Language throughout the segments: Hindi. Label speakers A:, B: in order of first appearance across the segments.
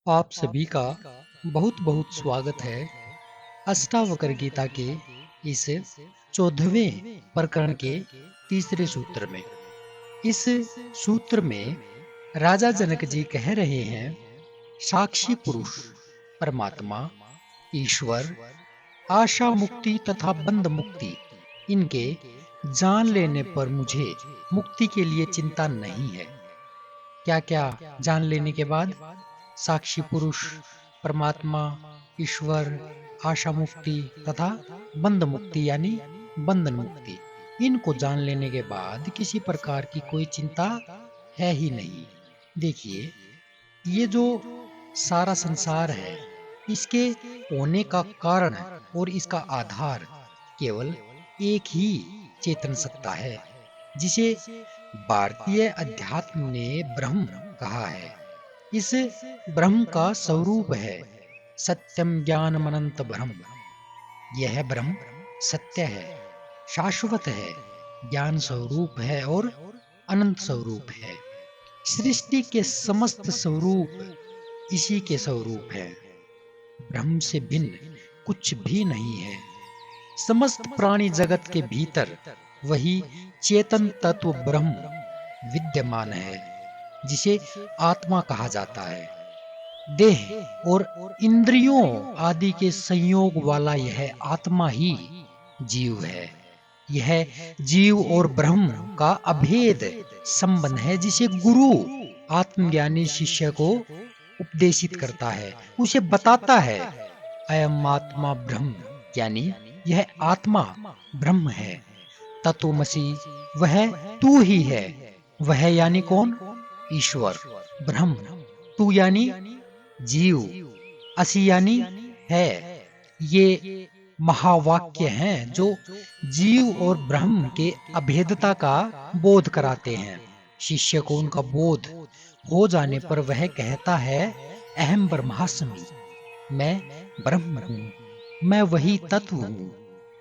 A: आप सभी का बहुत बहुत स्वागत है अष्टावक्र गीता के इस 14वें प्रकरण के तीसरे सूत्र में। इस सूत्र में राजा जनक जी कह रहे हैं, साक्षी पुरुष परमात्मा ईश्वर आशा मुक्ति तथा बंध मुक्ति, इनके जान लेने पर मुझे मुक्ति के लिए चिंता नहीं है। क्या क्या जान लेने के बाद? साक्षी पुरुष परमात्मा ईश्वर आशा मुक्ति तथा बंध मुक्ति यानी बंधन मुक्ति, इनको जान लेने के बाद किसी प्रकार की कोई चिंता है ही नहीं। देखिए, ये जो सारा संसार है, इसके होने का कारण और इसका आधार केवल एक ही चेतन सत्ता है, जिसे भारतीय अध्यात्म ने ब्रह्म कहा है। इस ब्रह्म का स्वरूप है सत्यम ज्ञानम अनंत ब्रह्म। यह ब्रह्म सत्य है, शाश्वत है, ज्ञान स्वरूप है और अनंत स्वरूप है। सृष्टि के समस्त स्वरूप इसी के स्वरूप है। ब्रह्म से भिन्न कुछ भी नहीं है। समस्त प्राणी जगत के भीतर वही चेतन तत्व ब्रह्म विद्यमान है, जिसे आत्मा कहा जाता है। देह और इंद्रियों आदि के संयोग वाला यह आत्मा ही जीव है। यह जीव और ब्रह्म का अभेद संबंध है, जिसे गुरु आत्मज्ञानी शिष्य को उपदेशित करता है, उसे बताता है। अयम आत्मा ब्रह्म, यानी यह आत्मा ब्रह्म है। तत्वमसि, वह तू ही है। वह यानी कौन? ईश्वर। ब्रह्म, तू यानी जीव, असि यानी है। ये महावाक्य हैं जो जीव और ब्रह्म के अभेदता का बोध कराते हैं। शिष्य को उनका बोध हो जाने पर वह कहता है, अहम ब्रह्मास्मि, मैं ब्रह्म हूँ, मैं वही तत्व हूँ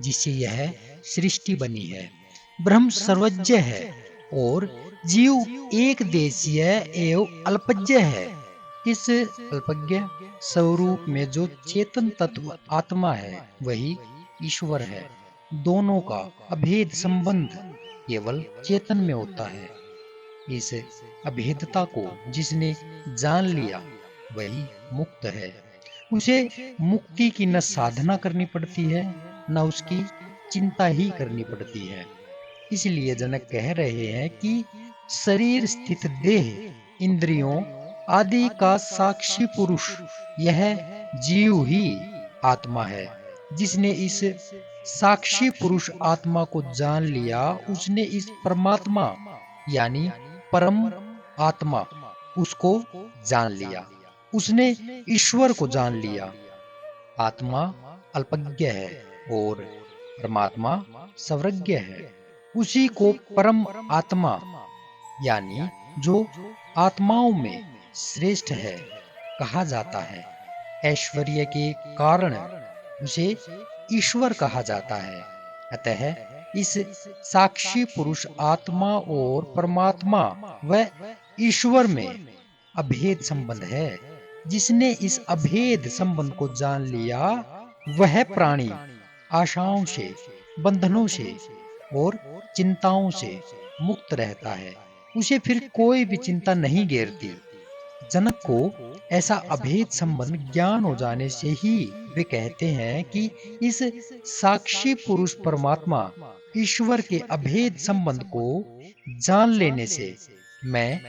A: जिससे यह सृष्टि बनी है। ब्रह्म सर्वज्ञ है और जीव एक देशीय एवं अल्पज्ञ है। इस अल्पज्ञ स्वरूप में जो चेतन तत्व आत्मा है, वही ईश्वर है। दोनों का अभेद संबंध केवल चेतन में होता है। इस अभेदता को जिसने जान लिया वही मुक्त है। उसे मुक्ति की न साधना करनी पड़ती है, न उसकी चिंता ही करनी पड़ती है। इसलिए जनक कह रहे हैं कि शरीर स्थित देह इंद्रियों आदि का साक्षी पुरुष यह जीव ही आत्मा है। जिसने इस साक्षी पुरुष आत्मा को जान लिया, उसने इस परमात्मा यानी परम आत्मा उसको जान लिया, उसने ईश्वर को जान लिया। आत्मा अल्पज्ञ है और परमात्मा सर्वज्ञ है। उसी को परम आत्मा यानी जो आत्माओं में श्रेष्ठ है कहा जाता है। ऐश्वर्य के कारण उसे ईश्वर कहा जाता है। अतः इस साक्षी पुरुष आत्मा और परमात्मा व ईश्वर में अभेद संबंध है। जिसने इस अभेद संबंध को जान लिया, वह प्राणी आशाओं से, बंधनों से और चिंताओं से मुक्त रहता है। उसे फिर कोई भी चिंता नहीं घेरती। जनक को ऐसा अभेद संबंध ज्ञान हो जाने से ही वे कहते हैं कि इस साक्षी पुरुष परमात्मा ईश्वर के अभेद संबंध को जान लेने से मैं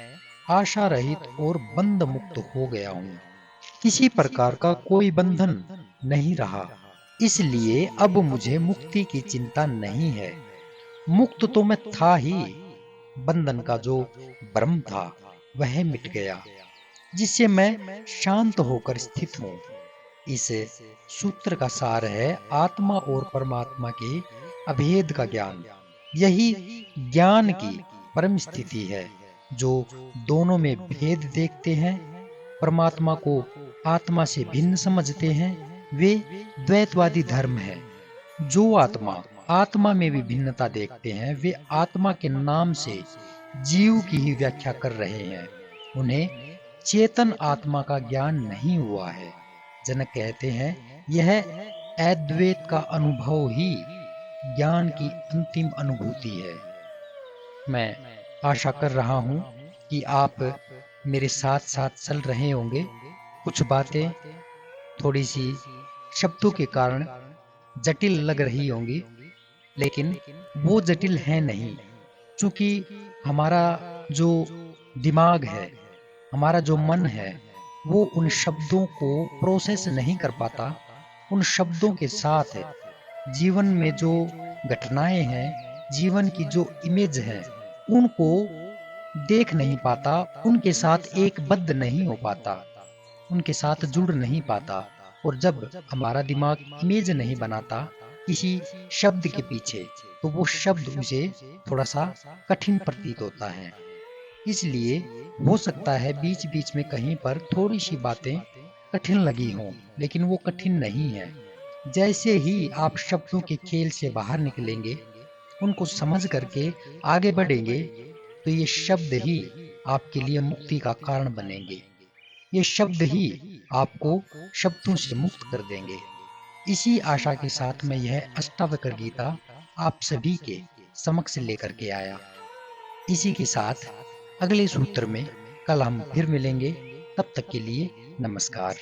A: आशा रहित और बंध मुक्त हो गया हूँ। किसी प्रकार का कोई बंधन नहीं रहा, इसलिए अब मुझे मुक्ति की चिंता नहीं है। मुक्त तो मैं था ही, बंधन का जो ब्रह्म था वह मिट गया, जिससे मैं शांत होकर स्थित हूँ। इस सूत्र का सार है आत्मा और परमात्मा के अभेद का ज्ञान। यही ज्ञान की परम स्थिति है। जो दोनों में भेद देखते हैं, परमात्मा को आत्मा से भिन्न समझते हैं, वे द्वैतवादी धर्म है। जो आत्मा आत्मा में भी भिन्नता देखते हैं, वे आत्मा के नाम से जीव की ही व्याख्या कर रहे हैं। उन्हें चेतन आत्मा का ज्ञान नहीं हुआ है। जनक कहते हैं यह अद्वैत का अनुभव ही ज्ञान की अंतिम अनुभूति है। मैं आशा कर रहा हूँ कि आप मेरे साथ साथ चल रहे होंगे। कुछ बातें थोड़ी सी शब्दों के कारण जटिल लग रही होंगी, लेकिन वो जटिल है नहीं, क्योंकि हमारा जो दिमाग है, हमारा जो मन है, वो उन शब्दों को प्रोसेस नहीं कर पाता। उन शब्दों के साथ जीवन में जो घटनाएं हैं, जीवन की जो इमेज है, उनको देख नहीं पाता, उनके साथ एक बद्ध नहीं हो पाता, उनके साथ जुड़ नहीं पाता। और जब हमारा दिमाग इमेज नहीं बनाता किसी शब्द के पीछे, तो वो शब्द उसे थोड़ा सा कठिन प्रतीत होता है। इसलिए हो सकता है बीच बीच में कहीं पर थोड़ी सी बातें कठिन लगी हों, लेकिन वो कठिन नहीं है। जैसे ही आप शब्दों के खेल से बाहर निकलेंगे, उनको समझ करके आगे बढ़ेंगे, तो ये शब्द ही आपके लिए मुक्ति का कारण बनेंगे। ये शब्द ही आपको शब्दों से मुक्त कर देंगे। इसी आशा के साथ मैं यह अष्टावक्र गीता आप सभी के समक्ष लेकर के आया। इसी के साथ अगले सूत्र में कल हम फिर मिलेंगे। तब तक के लिए नमस्कार।